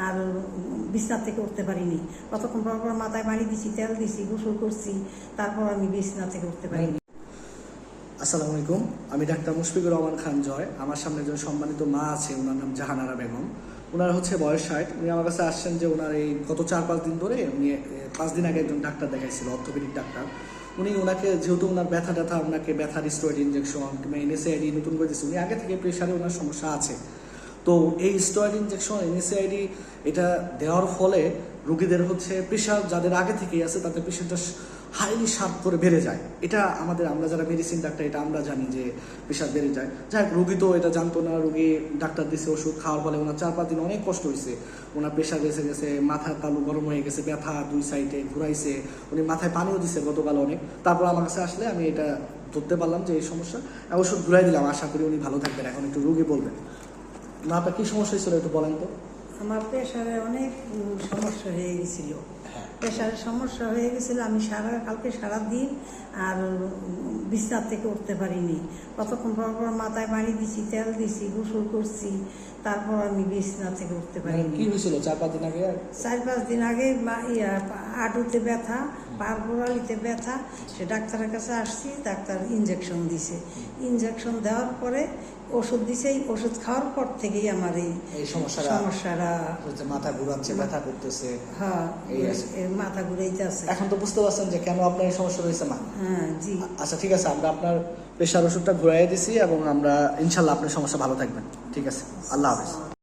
আর বিছনা থেকে উঠতে পারিনি। কতক্ষণ পর পর মাথায় পানি দিছি, তেল দিছি, গোসল করছি, তারপর আমি বিছনা থেকে উঠতে পারিনি। আসসালামু আলাইকুম, আমি ডাক্তার মুশফিকুর রহমান খান জয়। আমার সামনে যে সম্মানিত মা আছে, ওনার নাম জাহানারা বেগম। ওনার হচ্ছে বয়স 60। উনি আমার কাছে আসছেন যে ওনার এই গত 4-5 দিন ধরে উনি 5 দিন আগে একজন ডাক্তার দেখাইছিল, অর্থোপেডিক ডাক্তার। ওনাকে যেহেতু ওনার ব্যথা ওনাকে ব্যথার স্টেরয়েড ইনজেকশন কিংবা NSAID নতুন করে দিচ্ছে। উনি আগে থেকে প্রেশারে ওনার সমস্যা আছে। তো এই স্টেরয়েড ইনজেকশন NSAID এটা দেওয়ার ফলে রোগীদের হচ্ছে প্রেশার, যাদের আগে থেকেই আছে তাদের প্রেশারটা হাইলি শার্প করে বেড়ে যায়। এটা আমরা যারা মেডিসিন ডাক্তার এটা আমরা জানি যে প্রেশার বেড়ে যায়। যাই হোক, রোগী তো এটা জানতো না। রোগী ডাক্তার দিছে ওষুধ খাওয়ার ফলে ওনার 4-5 দিন অনেক কষ্ট হয়েছে। ওনার প্রেশার গেছে, মাথার তালু গরম হয়ে গেছে, ব্যথা 2 সাইডে ঘুরাইছে, উনি মাথায় পানিও দিছে গতকাল অনেক। তারপর আমার কাছে আসলে আমি এটা ধরতে পারলাম যে এই সমস্যা, ওষুধ ঘুরাই দিলাম। আশা করি উনি ভালো থাকবেন। এখন একটু রোগী বলবেন না, আপনার কি সমস্যা হয়েছিল একটু বলেন তো। আমার প্রেশারে অনেক সমস্যা হয়ে গেছিল। প্রেশারের সমস্যা হয়ে গেছিলো, আমি কালকে সারাদিন আর বিছনা থেকে উঠতে পারিনি। কতক্ষণ পর পর মাথায় পানি দিছি, তেল দিছি, গোসল করছি, তারপর আমি বিছনা থেকে উঠতে পারিনি। কি হয়েছিল 4-5 দিন আগে? 4-5 দিন আগে হাঁটুতে ব্যথা, পার গোড়ালিতে ব্যথা। সে ডাক্তারের কাছে আসছি, ডাক্তার ইনজেকশন দিছে। ইনজেকশন দেওয়ার পরে ওষুধ দিছে। এই ওষুধ খাওয়ার পর থেকেই আমার এই সমস্যাটা মাথা ঘুরাচ্ছে, ব্যথা করতেছে। হ্যাঁ, মাথা ঘুরাইতেছে। এখন তো বুঝতে পারছেন যে কেন আপনার এই সমস্যা রয়েছে মা? হ্যাঁ জি। আচ্ছা ঠিক আছে, আমরা আপনার প্রেশার ওষুধটা ঘুরাইয়ে দিছি এবং আমরা ইনশাল্লাহ আপনার সমস্যা ভালো থাকবেন। ঠিক আছে, আল্লাহ হাফেজ।